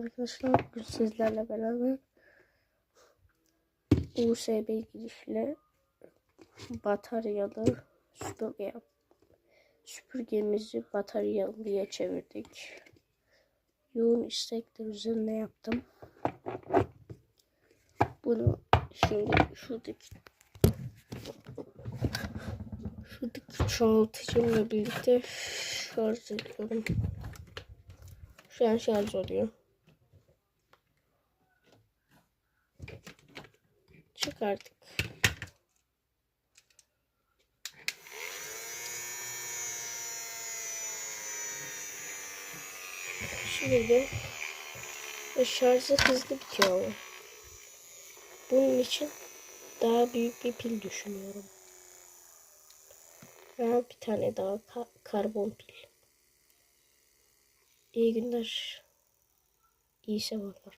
arkadaşlar. Bugün sizlerle beraber USB girişli bataryalı süpürgemizi bataryalıya çevirdik. Yoğun istekler üzerine yaptım. Bunu şimdi şuradaki çoğaltıcımla birlikte şarj ediyorum. Şu an şarj oluyor. Çıkardık. Şimdi şarjı hızlı bitiyor. Bunun için daha büyük bir pil düşünüyorum. Veya bir tane daha karbon pil. İyi günler. İyi sabahlar.